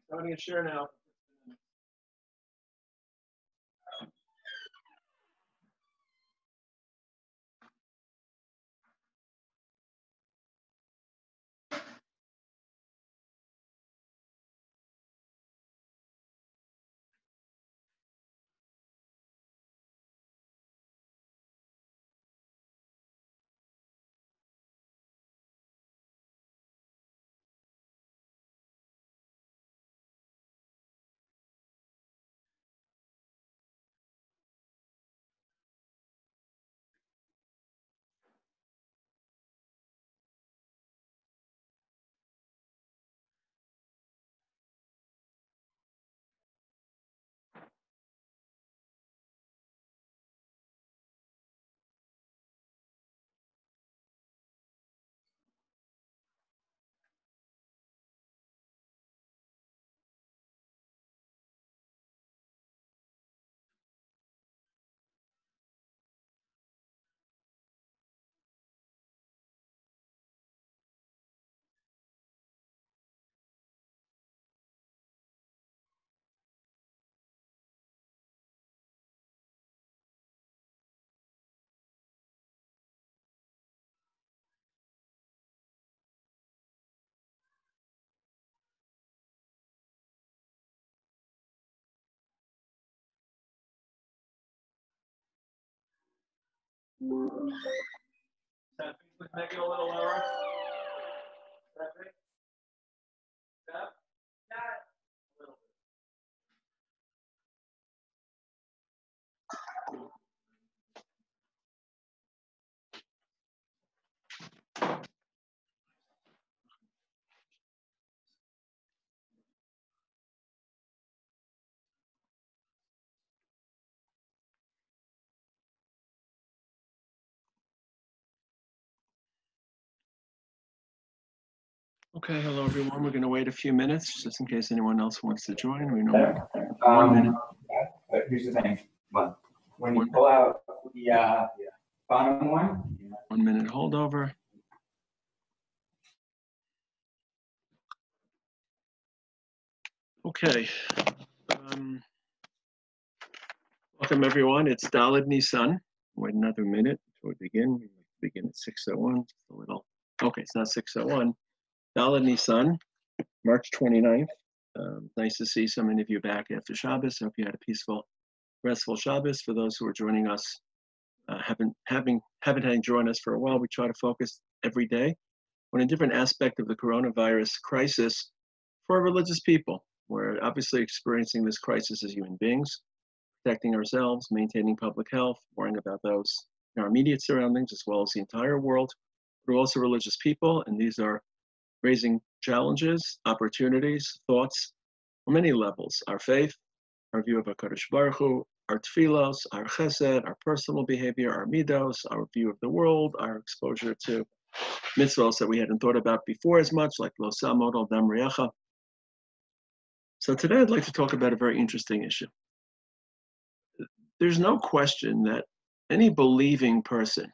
Starting a share now. Stephanie, please make it a little lower. Stephanie? Steph? Got it. A little bit. Okay, hello everyone. We're going to wait a few minutes just in case anyone else wants to join. We know 1 minute. But here's the thing. When you pull out the bottom one, 1 minute holdover. Okay. Welcome everyone. It's Daled Nisan. Wait another minute before we begin. We begin at 6:01. Just a little. Okay, it's not 6:01. Daled Nisan, March 29th. Nice to see so many of you back after Shabbos. Hope you had a peaceful, restful Shabbos. For those who are joining us, haven't had joined us for a while, we try to focus every day on a different aspect of the coronavirus crisis for religious people. We're obviously experiencing this crisis as human beings, protecting ourselves, maintaining public health, worrying about those in our immediate surroundings as well as the entire world. We're also religious people, and these are raising challenges, opportunities, thoughts on many levels. Our faith, our view of HaKadosh Baruch Hu, our tefillos, our chesed, our personal behavior, our midos, our view of the world, our exposure to mitzvahs that we hadn't thought about before as much, like lo samod al dam reacha. So today I'd like to talk about a very interesting issue. There's no question that any believing person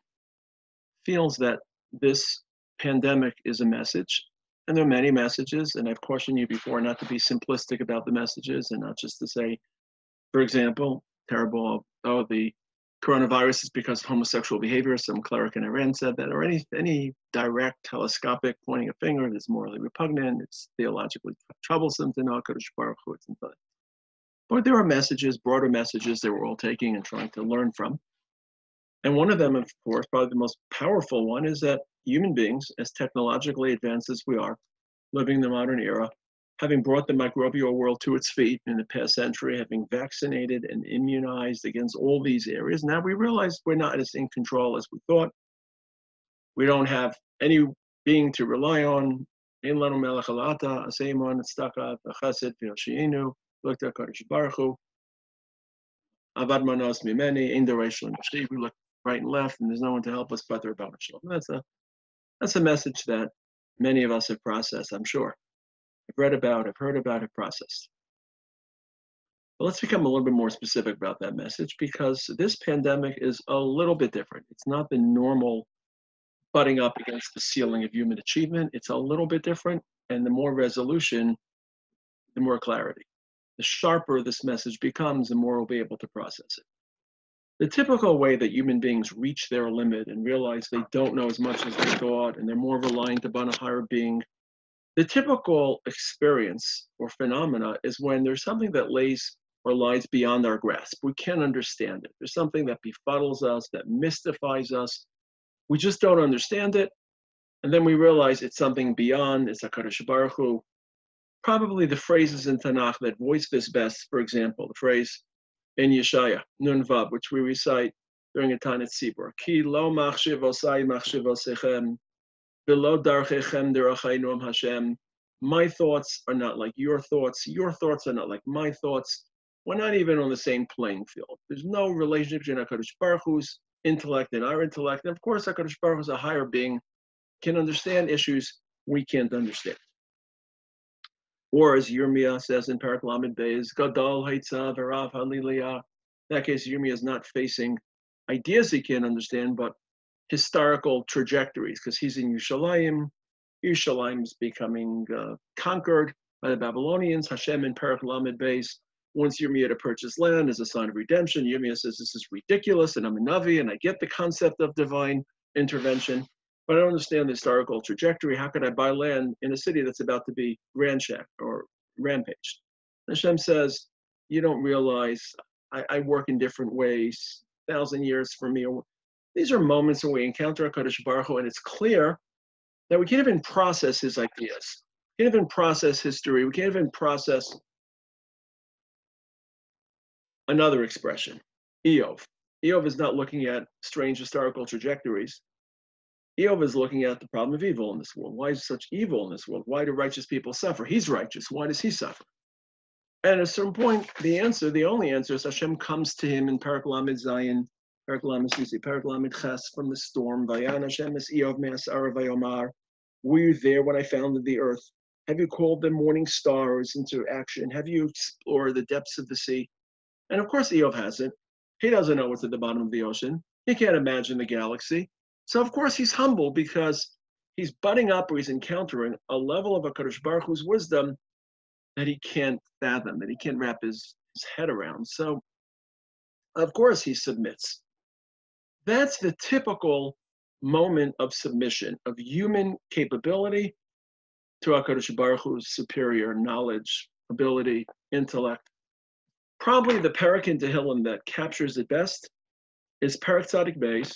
feels that this pandemic is a message, and there are many messages, and I've cautioned you before not to be simplistic about the messages and not just to say, for example, terrible, oh, the coronavirus is because of homosexual behavior. Some cleric in Iran said that, or any direct telescopic pointing a finger that's morally repugnant, it's theologically troublesome to know HaKadosh Baruch Hu, it's important. But there are messages, broader messages that we're all taking and trying to learn from. And one of them, of course, probably the most powerful one, is that human beings, as technologically advanced as we are, living in the modern era, having brought the microbial world to its feet in the past century, having vaccinated and immunized against all these areas, now we realize we're not as in control as we thought. We don't have any being to rely on. In lanu melech alata, aseimon, tzedakah, chesed, v'yoshiinu, looked at HaKadosh Baruch Hu, avad manos mimeni, ein deresh l'nashti. We look right and left, and there's no one to help us but the Rebbeinu Shalom. That's a message that many of us have processed, I'm sure. I've read about, I've heard about, I've processed. But let's become a little bit more specific about that message, because this pandemic is a little bit different. It's not the normal butting up against the ceiling of human achievement. It's a little bit different, and the more resolution the more clarity. The sharper this message becomes, the more we'll be able to process it. The typical way that human beings reach their limit and realize they don't know as much as they thought, and they're more reliant upon a higher being, the typical experience or phenomena is when there's something that lays or lies beyond our grasp. We can't understand it. There's something that befuddles us, that mystifies us. We just don't understand it. And then we realize it's something beyond, it's HaKadosh Baruch Hu. Probably the phrases in Tanakh that voice this best, for example, the phrase in Yeshaya, Nun Vav, which we recite during a Tanit Tzibur. Ki lo machshiv osai machshiv osechem, v'lo darchechem derachaynu Hashem. My thoughts are not like your thoughts are not like my thoughts. We're not even on the same playing field. There's no relationship between HaKadosh Baruch Hu's intellect and our intellect. And of course, HaKadosh Baruch Hu is a higher being, can understand issues we can't understand. Or as Yirmiyah says in Parak Lamed Beis, Gadol Haitza V'Rav Haliliyah. In that case, Yirmiyah is not facing ideas he can't understand, but historical trajectories, because he's in Yerushalayim. Yerushalayim is becoming conquered by the Babylonians. Hashem in Parak Lamed Beis wants Yirmiyah to purchase land as a sign of redemption. Yirmiyah says, this is ridiculous, and I'm a Navi, and I get the concept of divine intervention, but I don't understand the historical trajectory. How could I buy land in a city that's about to be ransacked or rampaged? Hashem says, you don't realize I work in different ways, 1,000 years for me. These are moments when we encounter HaKadosh Baruch Hu, and it's clear that we can't even process his ideas. We can't even process history. We can't even process another expression, Eov. Eov is not looking at strange historical trajectories. Eov is looking at the problem of evil in this world. Why is such evil in this world? Why do righteous people suffer? He's righteous. Why does he suffer? And at a certain point, the only answer is Hashem comes to him in Parak Lamed Zayin, Parak Lamed Ches, from the storm. Vayan Hashem es Eov me'asara vayomar. Were you there when I founded the earth? Have you called the morning stars into action? Have you explored the depths of the sea? And of course, Eov hasn't. He doesn't know what's at the bottom of the ocean. He can't imagine the galaxy. So of course he's humble because he's butting up or he's encountering a level of HaKadosh Baruch Hu's wisdom that he can't fathom, that he can't wrap his head around. So of course he submits. That's the typical moment of submission, of human capability to HaKadosh Baruch Hu's superior knowledge, ability, intellect. Probably the parak in Tehillim that captures it best is Parak Tzadik Beis,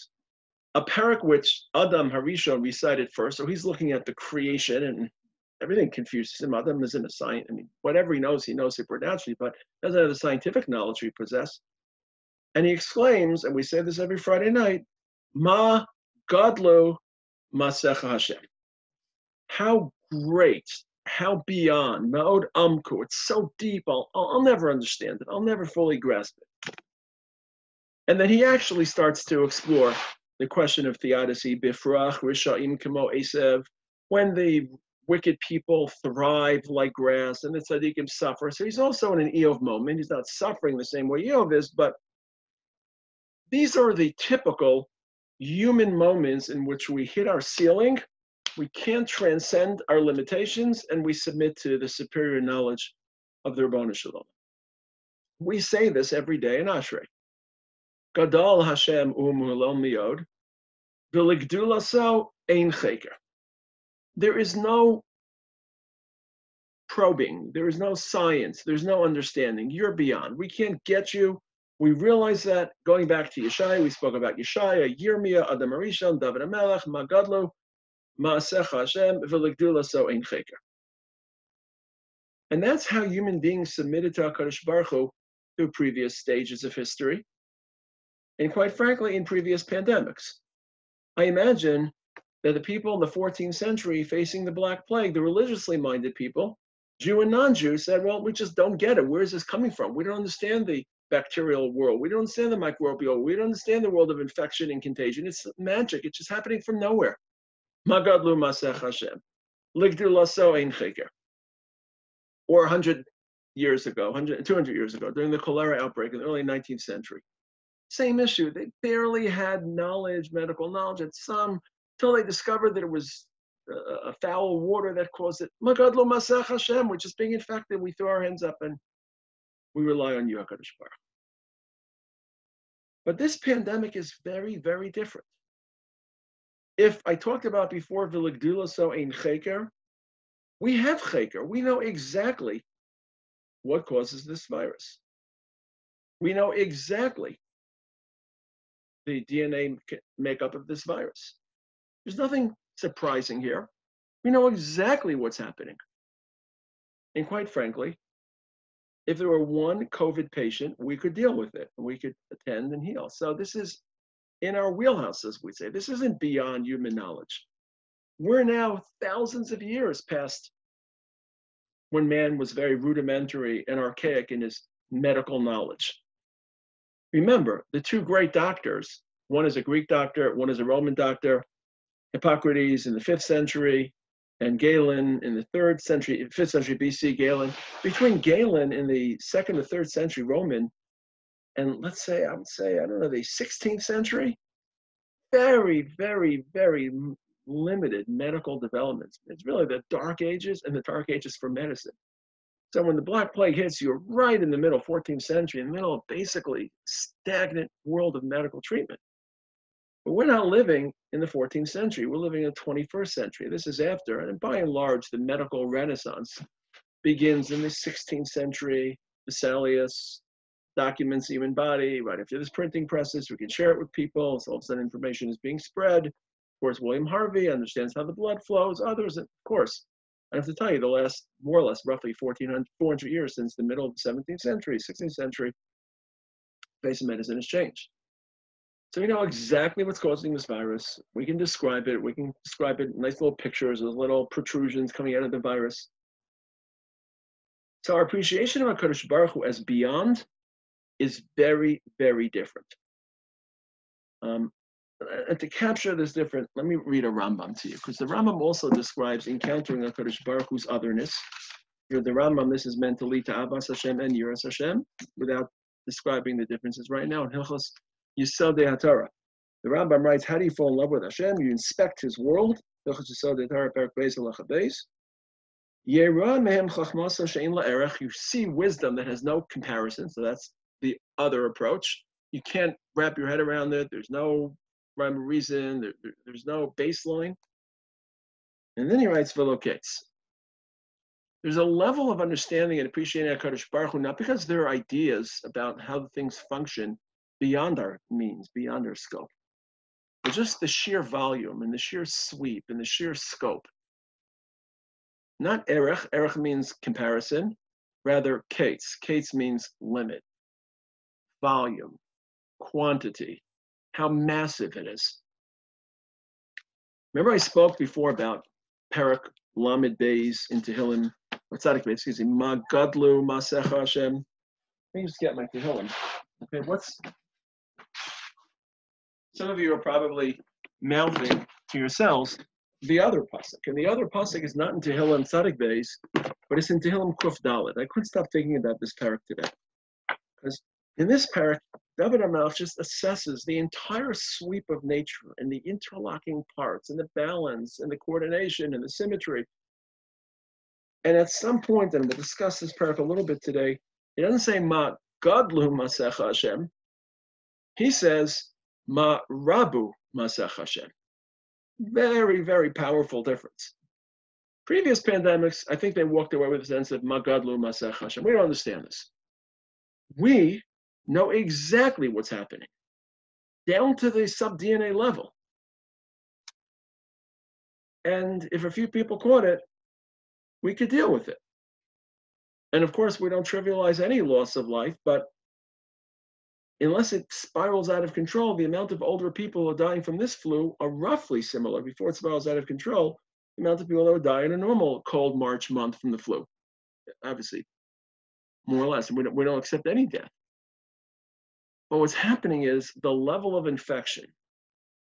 a parak which Adam Harishon recited first. So he's looking at the creation, and everything confuses him. Adam isn't a scientist. I mean, whatever he knows supernaturally, but doesn't have the scientific knowledge we possess. And he exclaims, and we say this every Friday night, Ma Gadlu Masecha Hashem. How great, how beyond, Ma'od Amku. It's so deep, I'll never understand it. I'll never fully grasp it. And then he actually starts to explore the question of theodicy, bifrach, risha'im kamo esev, when the wicked people thrive like grass and the tzaddikim suffer. So he's also in an Eov moment. He's not suffering the same way Eov is, but these are the typical human moments in which we hit our ceiling, we can't transcend our limitations, and we submit to the superior knowledge of the Rabbanu Shalom. We say this every day in Ashrei. Gadol Hashem u'mu'lel miyod, v'ligdulaso ein cheker. There is no probing, there is no science, there's no understanding. You're beyond. We can't get you. We realize that. Going back to Yeshaya, we spoke about Yeshaya, Yirmiyah, Adam Arishon, David HaMelech, Magadlu, Ma'asecha Hashem, v'ligdulaso ein cheker. And that's how human beings submitted to HaKadosh Baruch Hu through previous stages of history, and quite frankly, in previous pandemics. I imagine that the people in the 14th century facing the Black Plague, the religiously minded people, Jew and non-Jew, said, well, we just don't get it. Where is this coming from? We don't understand the bacterial world. We don't understand the microbial. We don't understand the world of infection and contagion. It's magic. It's just happening from nowhere. Magadlu Masech Hashem. Ligdu laso ein cheker. Or 100 years ago, 200 years ago, during the cholera outbreak in the early 19th century. Same issue. They barely had knowledge, medical knowledge at some, until they discovered that it was a foul water that caused it. Magadlo Masech Hashem. We're just being infected. We throw our hands up and we rely on you, HaKadosh Baruch. But this pandemic is very, very different. If I talked about before, V'legdula so ein cheker, we have cheker. We know exactly what causes this virus. We know exactly the DNA makeup of this virus. There's nothing surprising here. We know exactly what's happening. And quite frankly, if there were one COVID patient, we could deal with it. We could attend and heal. So this is in our wheelhouse, as we say. This isn't beyond human knowledge. We're now thousands of years past when man was very rudimentary and archaic in his medical knowledge. Remember, the two great doctors, one is a Greek doctor, one is a Roman doctor, Hippocrates in the 5th century, and Galen in the 5th century BC, Galen. Between Galen in the 2nd or 3rd century Roman, and let's say, I would say, I don't know, the 16th century, very, very, very limited medical developments. It's really the dark ages and the dark ages for medicine. So when the Black Plague hits, you're right in the middle, 14th century, in the middle of basically stagnant world of medical treatment. But we're not living in the 14th century. We're living in the 21st century. This is after, and by and large, the medical renaissance begins in the 16th century. Vesalius documents the human body. Right after this printing presses, we can share it with people. So all of a sudden information is being spread. Of course, William Harvey understands how the blood flows. Others, of course, I have to tell you, the last more or less roughly 400 years since the middle of the 17th century, 16th century, the face of medicine has changed. So we know exactly what's causing this virus. We can describe it. We can describe it in nice little pictures, those little protrusions coming out of the virus. So our appreciation of HaKadosh Baruch Hu as beyond is very, very different. And to capture this different, let me read a Rambam to you, because the Rambam also describes encountering HaKadosh Baruch Hu's otherness. The Rambam, this is meant to lead to Abbas Hashem and Yiras Hashem, without describing the differences right now. In Hilchos Yisodei HaTorah, the Rambam writes, how do you fall in love with Hashem? You inspect His world. Hilchos Yisodei HaTorah, Perek Beis Halacha Beis. Yerah mehem chachmasa she'ein la'erech. You see wisdom that has no comparison. So that's the other approach. You can't wrap your head around it. There's no rhyme or reason. There's no baseline. And then he writes, Velokates. There's a level of understanding and appreciating HaKadosh Baruch Hu, not because there are ideas about how the things function beyond our means, beyond our scope, but just the sheer volume and the sheer sweep and the sheer scope. Not erech. Erech means comparison. Rather, kates. Kates means limit, volume, quantity, how massive it is. Remember I spoke before about Perek Lamed Beis in Tehillim, or Tzadik Beis, excuse me, Ma Gadlu Masech Hashem. Let me just get my Tehillim. Okay, some of you are probably mouthing to yourselves the other pasuk, and the other pasuk is not in Tehillim Tzadik Beis, but it's in Tehillim Kuf Dalet. I couldn't stop thinking about this parak today, because in this parak, David HaMelech just assesses the entire sweep of nature and the interlocking parts and the balance and the coordination and the symmetry. And at some point, and we'll discuss this parak a little bit today, he doesn't say Ma Gadlu Masech Hashem. He says Ma Rabu Masech Hashem. Very, very powerful difference. Previous pandemics, I think they walked away with a sense of Ma Gadlu Masech Hashem. We don't understand this. We know exactly what's happening, down to the sub-DNA level. And if a few people caught it, we could deal with it. And of course, we don't trivialize any loss of life, but unless it spirals out of control, the amount of older people who are dying from this flu are roughly similar, before it spirals out of control, the amount of people that would die in a normal cold March month from the flu. Obviously, more or less, we don't accept any death. But what's happening is the level of infection,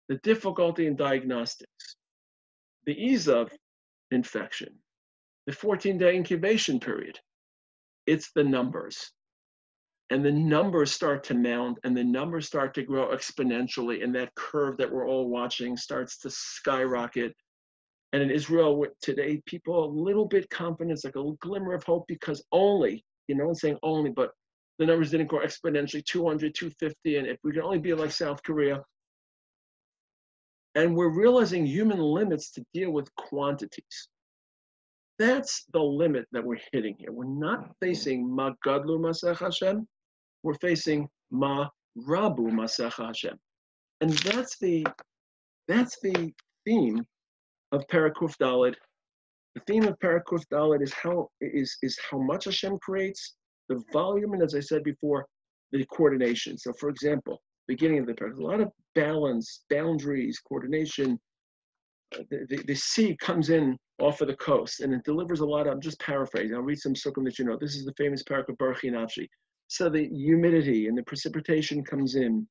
the difficulty in diagnostics, the ease of infection, the 14-day incubation period, it's the numbers. And the numbers start to mount and the numbers start to grow exponentially, and that curve that we're all watching starts to skyrocket. And in Israel today, people a little bit confidence, like a glimmer of hope, because only, no one's saying only, but the numbers didn't grow exponentially, 200, 250, and if we can only be like South Korea. And we're realizing human limits to deal with quantities. That's the limit that we're hitting here. We're not facing Ma Gadlu Masech Hashem, we're facing Ma Rabu Masech Hashem. And that's the theme of Parakuf Dalet. The theme of Parakuf Dalet is how much Hashem creates, the volume, and as I said before, the coordination. So for example, beginning of the parak, a lot of balance, boundaries, coordination. The sea comes in off of the coast and it delivers a lot of, I'm just paraphrasing, I'll read some sukkim that you know. This is the famous parak of Baruch Nafshi. So the humidity and the precipitation comes in,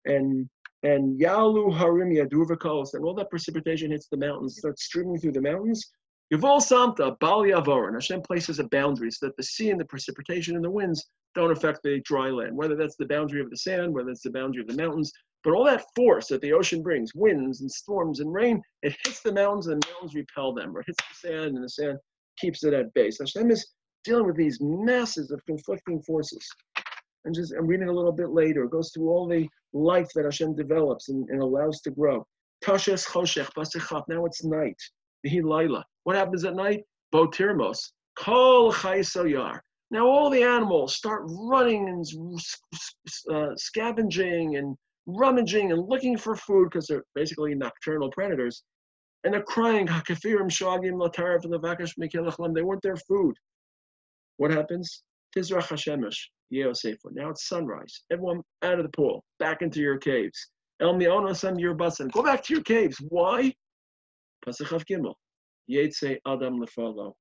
and Yalu Harim Yadur V'Kos, and all that precipitation hits the mountains, starts streaming through the mountains. Yavol Samta, Bal Yavorin. Hashem places a boundary so that the sea and the precipitation and the winds don't affect the dry land, whether that's the boundary of the sand, whether it's the boundary of the mountains. But all that force that the ocean brings, winds and storms and rain, it hits the mountains and the mountains repel them, or it hits the sand and the sand keeps it at base. Hashem is dealing with these masses of conflicting forces. And I'm reading a little bit later, it goes through all the life that Hashem develops and allows to grow. Tashes choshech basichaf, now it's night. Vihi laila. What happens at night? Bo tirmos. Kol chaysoyar. Now all the animals start running and scavenging and rummaging and looking for food because they're basically nocturnal predators. And they're crying, Hakafirim shagim latarif and levakash mikilachlam. They want their food. What happens? Tizrach Hashemesh, Yeosefer. Now it's sunrise. Everyone out of the pool, back into your caves. El mionosam yirbasan. Go back to your caves. Why? Pasach Gimel. Yetze Adam lefalo.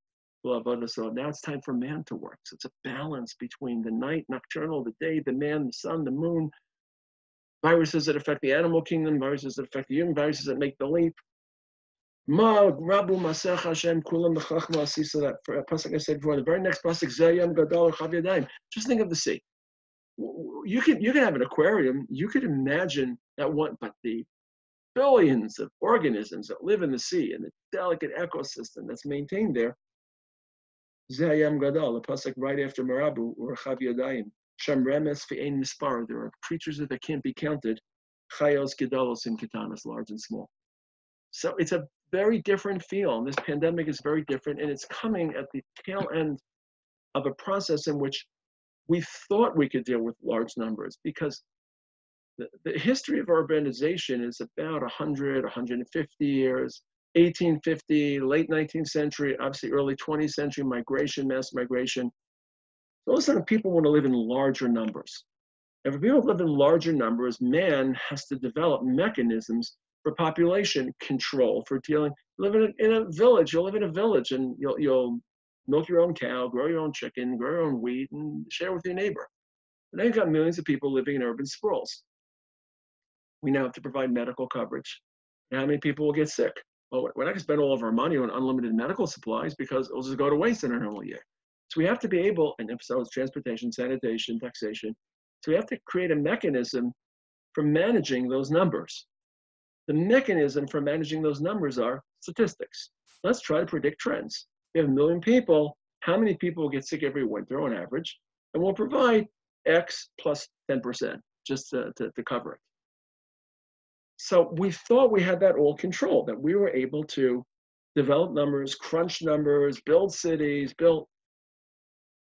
So now it's time for man to work. So it's a balance between the night, nocturnal, the day, the man, the sun, the moon. Viruses that affect the animal kingdom, viruses that affect the human, viruses that make the leap. Ma Rabu Masech Hashem Kulam B'Chachma Asi. So that pasuk I said before, the very next pasuk Zayam Gadol Chav Yadayim. Just think of the sea. You can have an aquarium. You could imagine that one, but the billions of organisms that live in the sea and the delicate ecosystem that's maintained there. Zayam Gadol, the pasuk right after Marabu or Chav Yadayim. Shem Remes Ve'ein Mispar. There are creatures that can't be counted. Chayos Gedolos and Ketanas, large and small. So it's a very different feel. And this pandemic is very different, and it's coming at the tail end of a process in which we thought we could deal with large numbers, because the history of urbanization is about 100, 150 years, 1850, late 19th century, obviously early 20th century migration, mass migration. All of a sudden, people want to live in larger numbers. And for people to live in larger numbers, man has to develop mechanisms for population control, for dealing. Live in a village. You'll live in a village, and you'll milk your own cow, grow your own chicken, grow your own wheat, and share with your neighbor. And now you've got millions of people living in urban sprawls. We now have to provide medical coverage. And how many people will get sick? Well, we're not going to spend all of our money on unlimited medical supplies because it'll just go to waste in a normal year. So we have to be able, and if so, it's transportation, sanitation, taxation. So we have to create a mechanism for managing those numbers. The mechanism for managing those numbers are statistics. Let's try to predict trends. We have 1 million people. How many people will get sick every winter on average? And we'll provide X plus 10% just to cover it. So we thought we had that all controlled, that we were able to develop numbers, crunch numbers, build cities,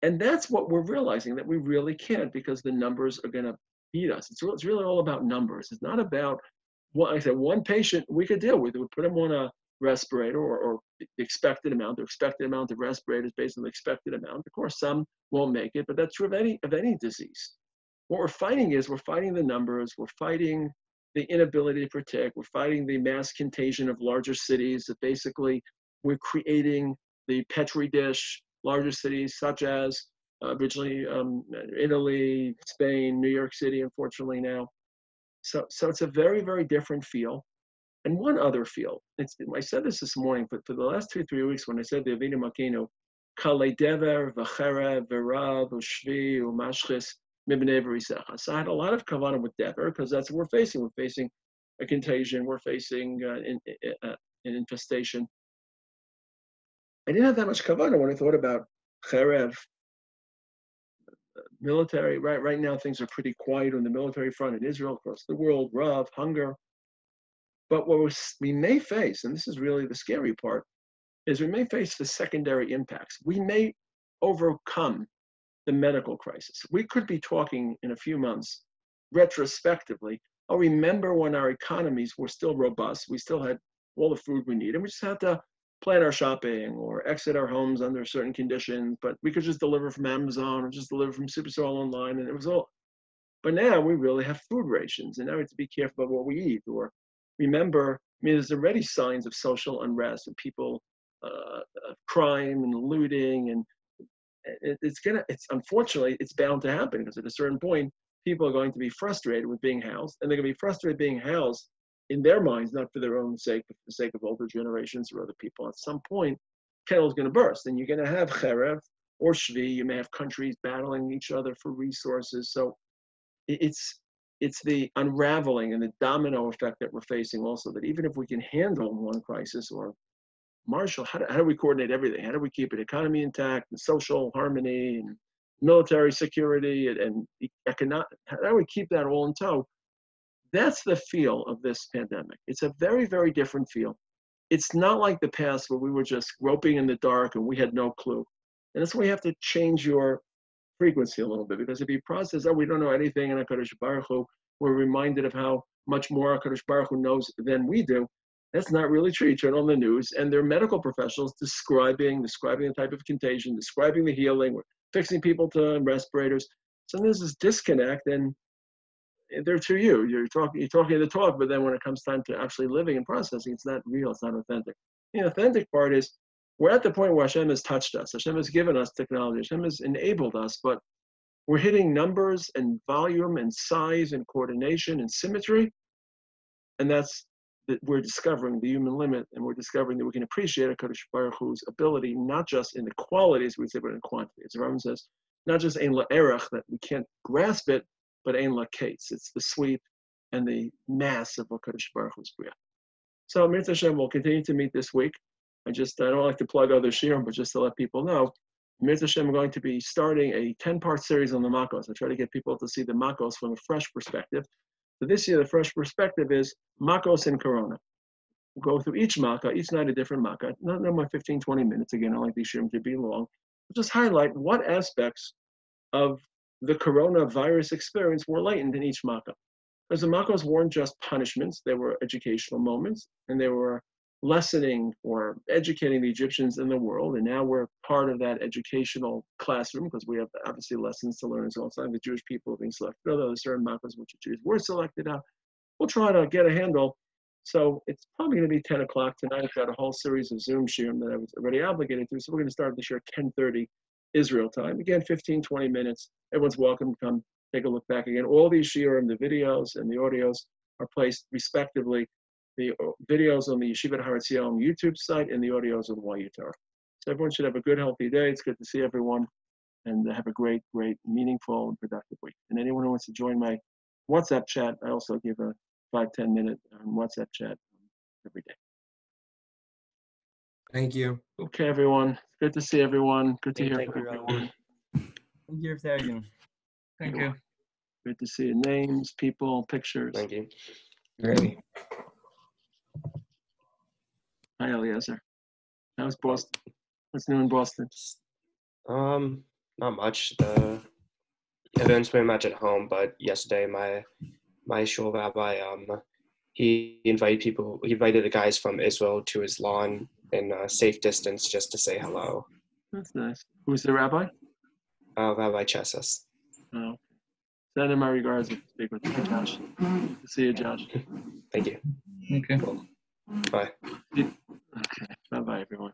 and that's what we're realizing, that we really can't, because the numbers are going to beat us. It's really all about numbers. It's not about what I said. One patient we could deal with. We put them on a respirator or the expected amount. The expected amount of respirators based on the expected amount. Of course, some won't make it, but that's true of any disease. What we're fighting the numbers. We're fighting the inability to protect. We're fighting the mass contagion of larger cities. That basically we're creating the Petri dish. Larger cities such as originally Italy, Spain, New York City, unfortunately now. So it's a very, very different feel. And one other feel, I said this morning, but for the last 2-3 weeks when I said the Avinu Makenu, Kale Dever, V'chera, V'rav, U'shvi, U'mashchis, Mibnei V'risecha. So I had a lot of kavanah with Dever, because that's what we're facing. We're facing a contagion. We're facing an infestation. I didn't have that much kavanah when I thought about cherev, military. Right now, things are pretty quiet on the military front in Israel, across the world, rav, hunger. But what we may face, and this is really the scary part, is we may face the secondary impacts. We may overcome the medical crisis. We could be talking in a few months, retrospectively, oh, remember when our economies were still robust, we still had all the food we need, and we just had to plan our shopping or exit our homes under certain conditions, but we could just deliver from Amazon or just deliver from Superstore online, and it was all. But now we really have food rations, and now we have to be careful about what we eat. Or remember, I mean, there's already signs of social unrest and people, crime and looting, and it's unfortunately, it's bound to happen because at a certain point, people are going to be frustrated with being housed, and they're going to be frustrated being housed in their minds, not for their own sake, but for the sake of older generations or other people. At some point, kettle is going to burst, and you're going to have cherev or shvi. You may have countries battling each other for resources. So it's the unraveling and the domino effect that we're facing also, that even if we can handle one crisis or Marshall, how do we coordinate everything? How do we keep an economy intact and social harmony and military security and economic? How do we keep that all in tow? That's the feel of this pandemic. It's a very, very different feel. It's not like the past where we were just groping in the dark and we had no clue. And that's why you have to change your frequency a little bit, because if you process, oh, we don't know anything, and HaKadosh Baruch Hu, we're reminded of how much more HaKadosh Baruch Hu knows than we do. That's not really true. You turn on the news, and there are medical professionals describing the type of contagion, describing the healing, we're fixing people to respirators. So there's this disconnect, and they're to you. You're talking the talk, but then when it comes time to actually living and processing, it's not real. It's not authentic. The authentic part is we're at the point where Hashem has touched us. Hashem has given us technology. Hashem has enabled us, but we're hitting numbers and volume and size and coordination and symmetry, and that's that we're discovering the human limit, and we're discovering that we can appreciate HaKadosh Baruch Hu's ability, not just in the qualities, we say, but in quantity. As Rambam says, not just ein la'erech, that we can't grasp it, but ein la'kates. It's the sweep and the mass of HaKadosh Baruch Hu's bria. So Mirz Hashem will continue to meet this week. I don't like to plug other shiurim, but just to let people know, Mirz Hashem, I'm going to be starting a 10-part series on the Makos. I try to get people to see the Makos from a fresh perspective. So this year, the fresh perspective is Makos and Corona. We'll go through each Makkah, each night a different Makkah. Not more 15, 20 minutes. Again, I don't like these shiurim to be long. We'll just highlight what aspects of the coronavirus experience were latent in each Makkah. Because the Makkos weren't just punishments, they were educational moments, and they were lessening or educating the Egyptians in the world. And now we're part of that educational classroom because we have obviously lessons to learn as well. It's not the Jewish people being selected, although there's certain Makkos which the Jews were selected out. We'll try to get a handle. So it's probably going to be 10 o'clock tonight. I've got a whole series of Zoom shiurim that I was already obligated to. So we're going to start this year at 10:30 Israel time. Again, 15, 20 minutes. Everyone's welcome to come take a look back again. All these shiurim, the videos and the audios, are placed respectively. The videos on the Yeshiva Har Etzion YouTube site and the audios on YU Torah. So everyone should have a good, healthy day. It's good to see everyone, and have a great, great, meaningful, and productive week. And anyone who wants to join my WhatsApp chat, I also give a 5-10 minute WhatsApp chat every day. Thank you. Okay, everyone. Good to see everyone. Good to hear Thank from you, everyone. Thank you, Sergeant. Thank you. Good to see names, people, pictures. Thank you. Great. Hi, Eliezer. How's Boston? What's new in Boston? Not much. The event's pretty much at home, but yesterday my shul rabbi he invited the guys from Israel to his lawn in a safe distance just to say hello. That's nice. Who's the rabbi? Rabbi Chesas. Oh. Send him my regards and speak with you, Josh. Good to see you, Josh. Thank you. Okay. Bye. Okay. Bye-bye, everyone.